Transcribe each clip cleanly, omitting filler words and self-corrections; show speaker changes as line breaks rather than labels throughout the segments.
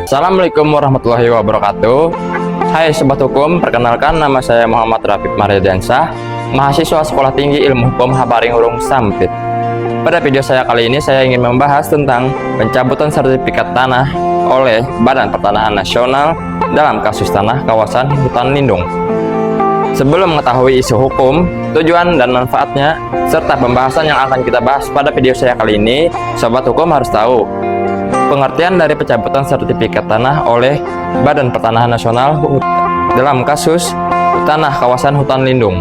Assalamualaikum warahmatullahi wabarakatuh. Hai Sobat Hukum, perkenalkan nama saya Muhammad Rafiq Maridiansyah, mahasiswa Sekolah Tinggi Ilmu Hukum Habaring Hurung Sampit. Pada video saya kali ini saya ingin membahas tentang pencabutan sertifikat tanah oleh Badan Pertanahan Nasional dalam kasus tanah kawasan hutan lindung. Sebelum mengetahui isu hukum, tujuan dan manfaatnya, serta pembahasan yang akan kita bahas pada video saya kali ini, Sobat Hukum harus tahu pengertian dari pencabutan sertifikat tanah oleh Badan Pertanahan Nasional dalam kasus tanah kawasan hutan lindung.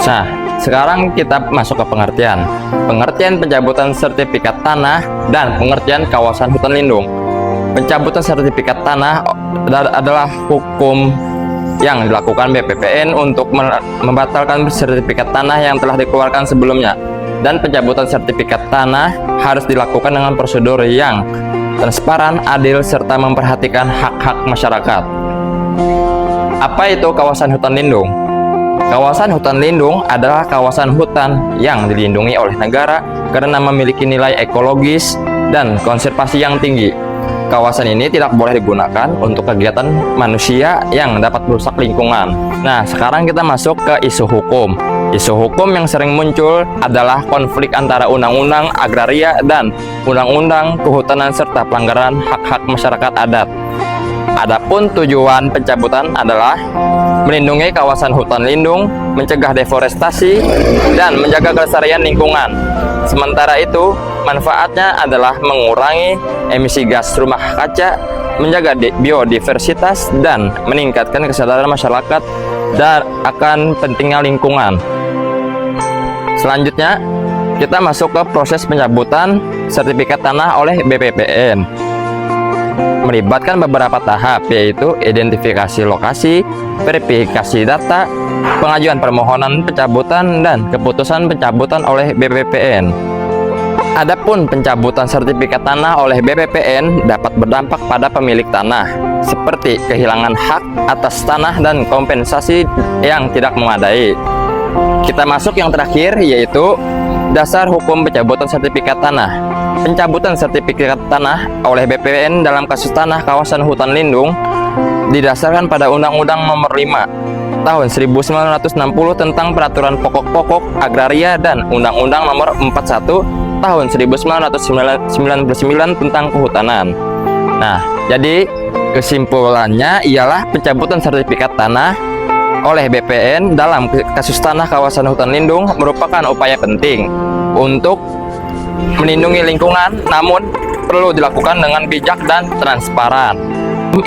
Nah, sekarang kita masuk ke pengertian. Pengertian pencabutan sertifikat tanah dan pengertian kawasan hutan lindung. Pencabutan sertifikat tanah adalah hukum yang dilakukan BPPN untuk membatalkan sertifikat tanah yang telah dikeluarkan sebelumnya. Dan pencabutan sertifikat tanah harus dilakukan dengan prosedur yang transparan, adil, serta memperhatikan hak-hak masyarakat. Apa itu kawasan hutan lindung? Kawasan hutan lindung adalah kawasan hutan yang dilindungi oleh negara karena memiliki nilai ekologis dan konservasi yang tinggi. Kawasan ini tidak boleh digunakan untuk kegiatan manusia yang dapat merusak lingkungan. Nah, sekarang kita masuk ke isu hukum. Isu hukum yang sering muncul adalah konflik antara undang-undang agraria dan undang-undang kehutanan serta pelanggaran hak-hak masyarakat adat. Adapun tujuan pencabutan adalah melindungi kawasan hutan lindung, mencegah deforestasi, dan menjaga kelestarian lingkungan. Sementara itu, manfaatnya adalah mengurangi emisi gas rumah kaca, menjaga biodiversitas, dan meningkatkan kesadaran masyarakat dan akan pentingnya lingkungan. Selanjutnya, kita masuk ke proses pencabutan sertifikat tanah oleh BPPN. Melibatkan beberapa tahap, yaitu identifikasi lokasi, verifikasi data, pengajuan permohonan pencabutan, dan keputusan pencabutan oleh BPPN. Adapun pencabutan sertifikat tanah oleh BPPN dapat berdampak pada pemilik tanah, seperti kehilangan hak atas tanah dan kompensasi yang tidak memadai. Kita masuk yang terakhir, yaitu dasar hukum pencabutan sertifikat tanah. Pencabutan sertifikat tanah oleh BPPN dalam kasus tanah kawasan hutan lindung didasarkan pada Undang-Undang Nomor 5 Tahun 1960 tentang Peraturan Pokok-Pokok Agraria dan Undang-Undang Nomor 41 Tahun 1999 tentang Kehutanan. Nah, jadi kesimpulannya ialah pencabutan sertifikat tanah oleh BPN dalam kasus tanah kawasan hutan lindung merupakan upaya penting untuk melindungi lingkungan, namun perlu dilakukan dengan bijak dan transparan.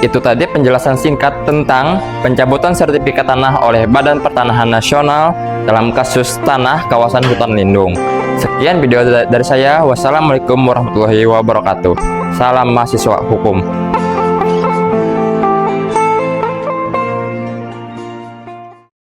Itu tadi penjelasan singkat tentang pencabutan sertifikat tanah oleh Badan Pertanahan Nasional dalam kasus tanah kawasan hutan lindung. Sekian video dari saya. Wassalamualaikum warahmatullahi wabarakatuh. Salam mahasiswa hukum.